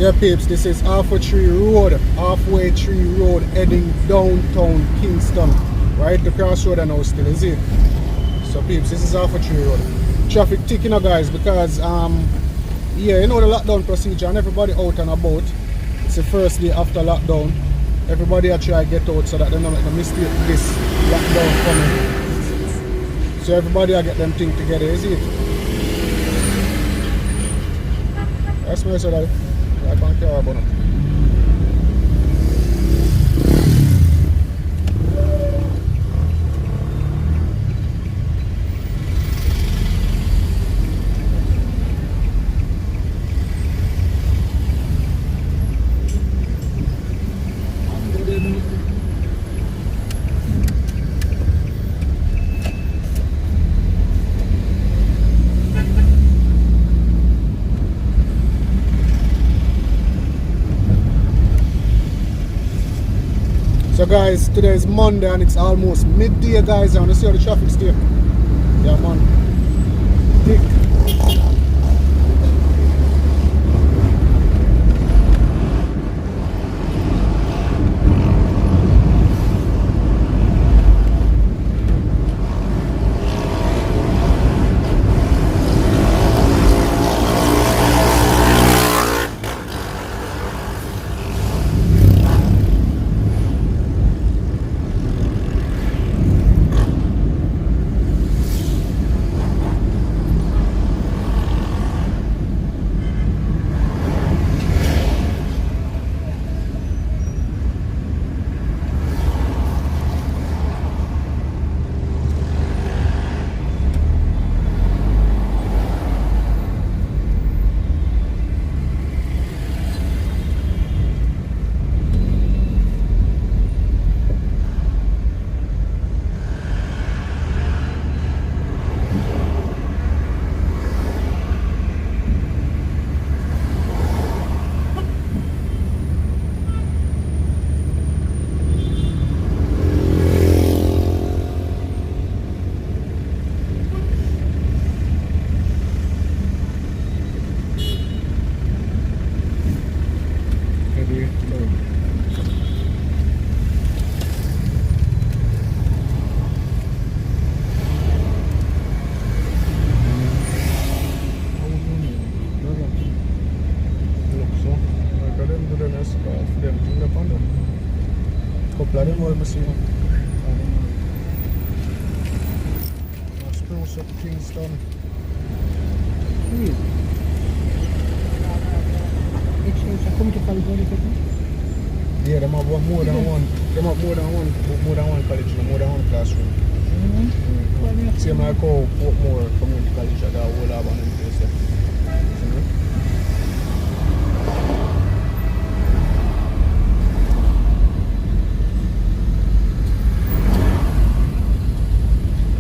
Yeah, peeps, this is Halfway Tree Road, heading downtown Kingston. Right, the crossroad I know still is it. So peeps, this is Halfway Tree Road. Traffic ticking up, guys, because yeah, you know the lockdown procedure and everybody out and about. It's the first day after lockdown. Everybody are trying to get out so that they don't make the mistake this lockdown coming. So everybody will get them things together, is it? That's my side. I can't care about it. So guys, today is Monday and it's almost midday, guys. I want to see how the traffic stay. Yeah, man. Thick. Couple of them will see them. Spruce up Kingston. Yeah, them have more than one. Them have more than one college, more than one classroom. Same like how Portmore Community College at that whole urban place there.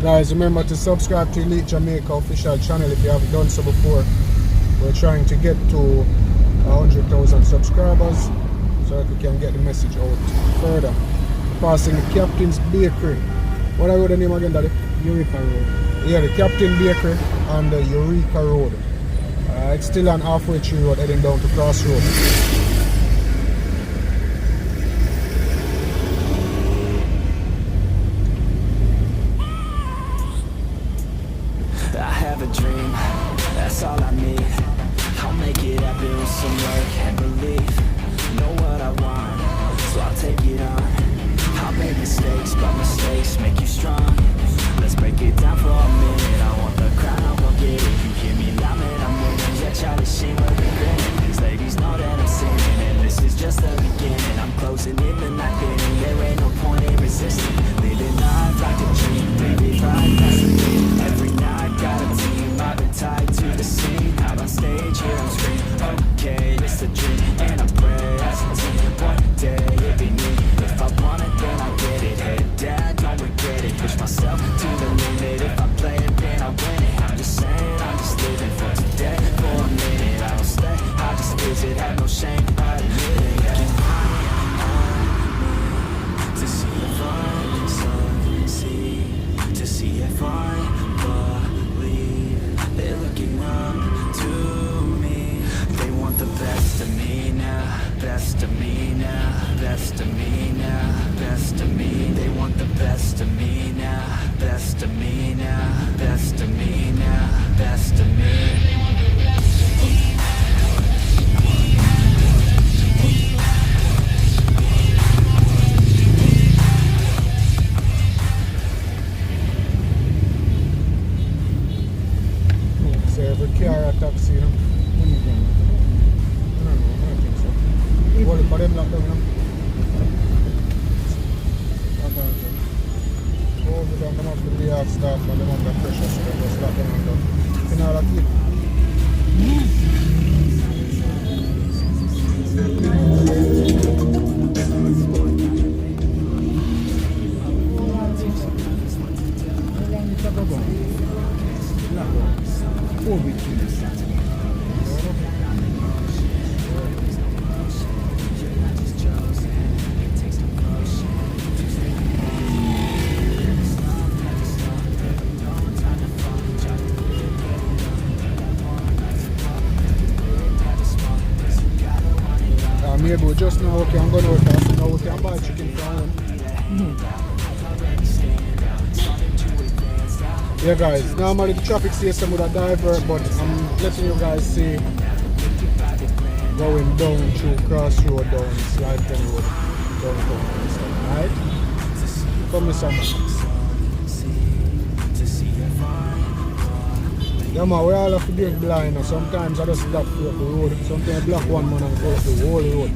Guys, remember to subscribe to Elite Jamaica official channel if you haven't done so before. We're trying to get to 100,000 subscribers so that we can get the message out further. Passing the Captain's Bakery. What are the name again, Daddy? Eureka Road. Yeah, the Captain Bakery and the Eureka Road. It's still on Halfway Tree Road heading down to Crossroad. Dream, that's all I need. I'll make it happen with some work and belief. Know what I want, so I'll take it on. I'll make mistakes, but mistakes make you strong. Let's break it down for a minute. I want the crown, I won't get it. You hear me loud, man, I'm winning. Yeah, Charlie Sheen will be grinning. These ladies know that I'm sinning, and this is just the beginning. I'm closing in the night, getting there ain't no point in resisting. Living life like a dream, baby, right, that's the thing. Every night, got a team. I've been tied to the scene. Out on stage, here I'm screaming. Okay, it's a dream, and I pray as a team. One day it'll be me. If I want it, then I get it. Head down, don't regret it. Push myself to the limit. If I play it, then I win it. I'm just saying, I'm just living for today. For a minute, I don't stay. I just visit, have no shame. I admit it. Looking high on me to see if I can succeed, to see if I believe. They're looking up to me. They want the best of me. maybe we just now we can go out there, so now we can buy chicken from home. Yeah guys, normally the traffic system would have divert, but I'm letting you guys see going down through Crossroad down Slide Pen Road downtown. Alright? Come with some. Yeah man, we all have to break blind. Now. Sometimes I just block through the road. Sometimes I block one man and go up the whole road.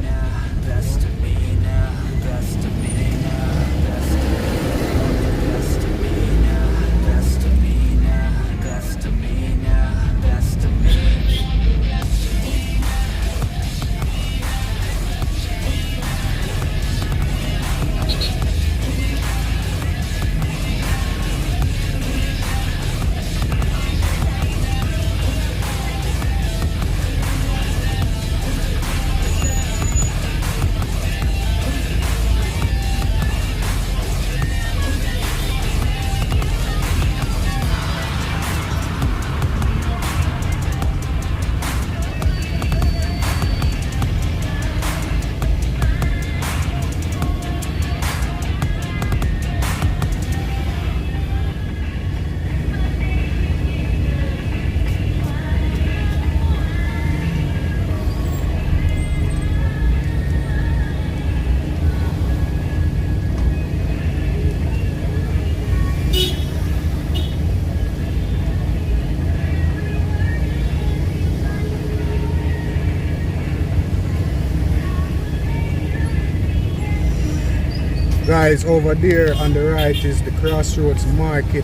Guys, over there on the right is the Crossroads Market.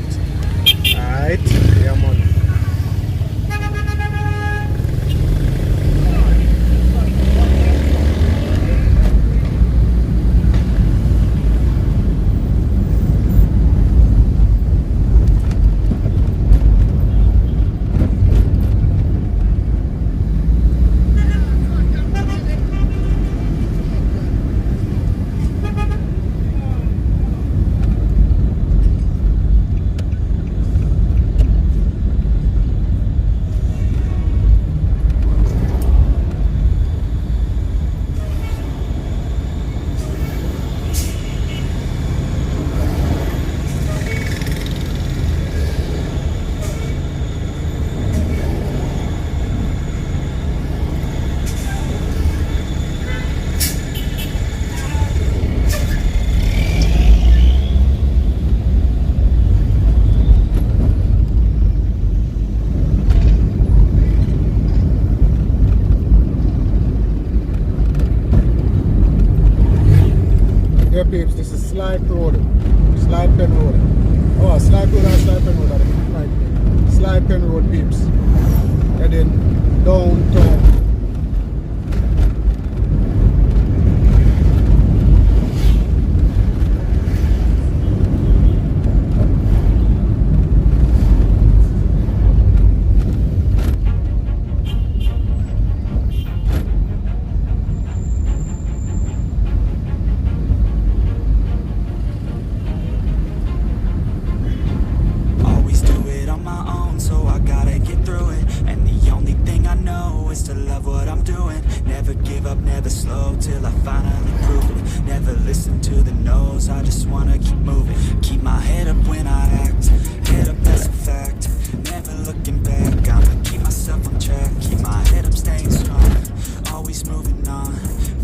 Alright, yeah man. Yeah peeps, this is Slide Road. Slide Pen Road. Oh, Slide Road and Slide Pen Road are the right. Slide Pen Road peeps. Heading downtown. Never slow till I finally prove it. Never listen to the no's, I just wanna keep moving. Keep my head up when I act, head up that's a fact. Never looking back, I'ma keep myself on track. Keep my head up staying strong, always moving on.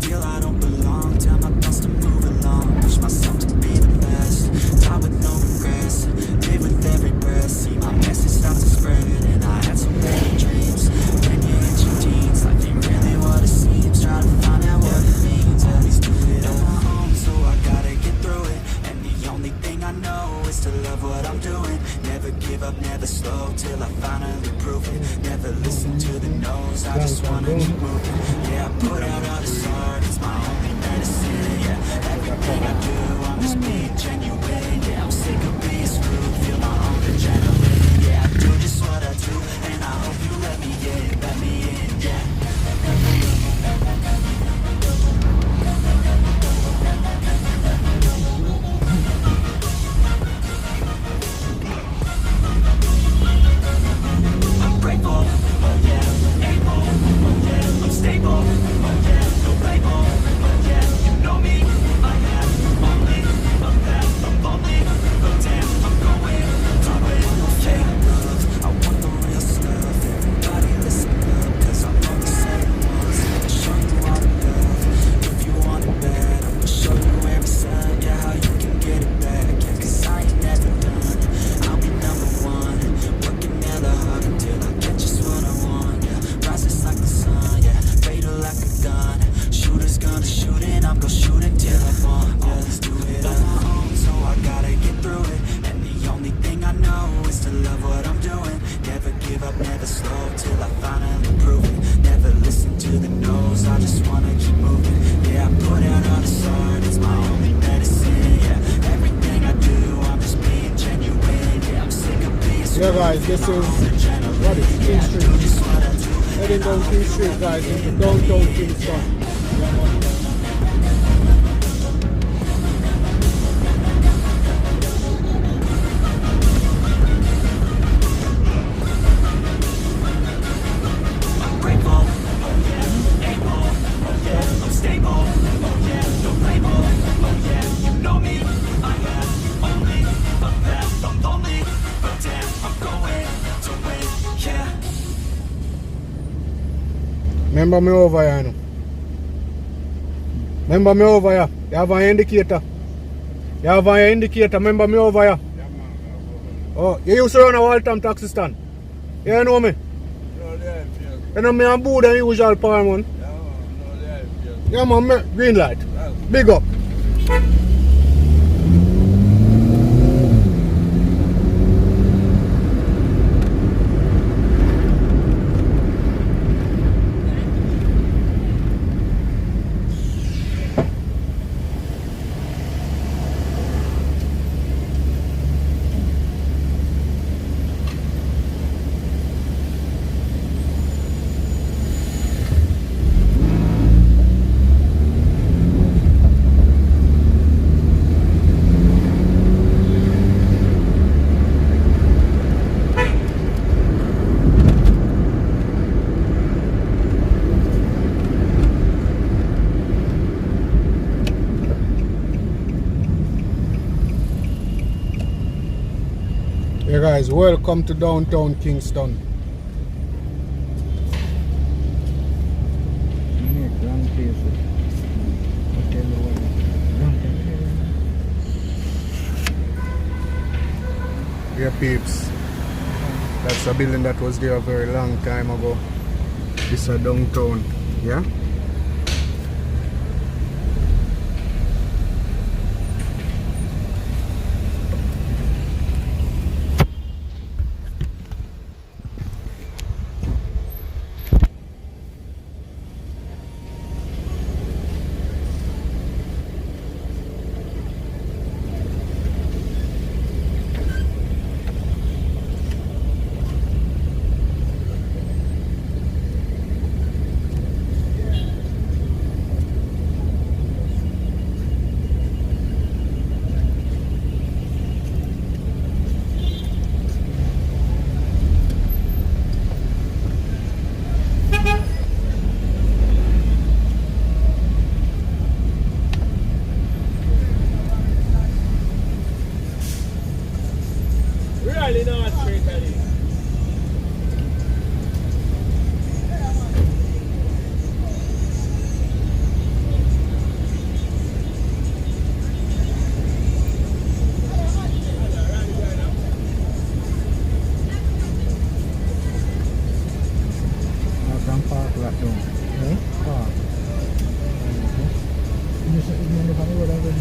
Feel I don't belong, tell my thoughts to move along. Push myself to be the best, die with no regrets. Live with every breath, see my message start to spread. And I had so many dreams, when you hit your teens, life ain't really what it seems. Try to find out what it means. Always do it on my own, so I gotta get through it. And the only thing I know is to love what I'm doing. Never give up, never slow till I finally prove it. Never listen to the no's, I just wanna keep moving. Yeah, I put out all this art, it's my only medicine. Yeah, everything I do, I'm just being genuine. Yeah, I'm sick of being screwed, feel my own adrenaline. Yeah, I do just what I do, and I hope you let me in, yeah. I'm grateful, oh yeah, able, oh yeah, I'm stable, oh yeah, no label. guys, this is what is King Street. Heading down King Street, guys, into downtown Kingston. Remember me over here, no? Remember me over here. You have an indicator. You have an indicator. Remember me over here. Oh, you used to run a Waltham taxi stand. You know me? You know me and Boo the usual power man. Yeah man, green light. Big up. Hey guys, welcome to downtown Kingston. Yeah peeps, that's a building that was there a very long time ago. This is downtown, yeah? Really not straight at it. Park lah tu. Park. Ini depan ni ada.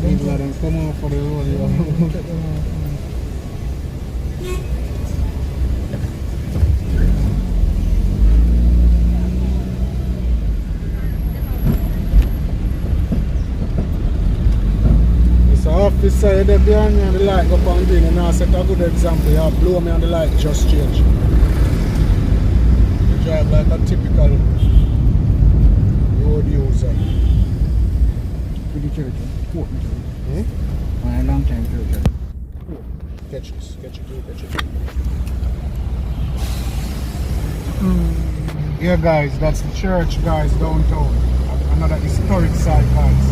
People are come off for the road. This officer there behind me on the light go on green and I set a good example. You blow me on the light, just change. You drive like a typical road user. With the church, Port church. A long time church. Catch it. Yeah guys, that's the church guys downtown. Another historic site guys.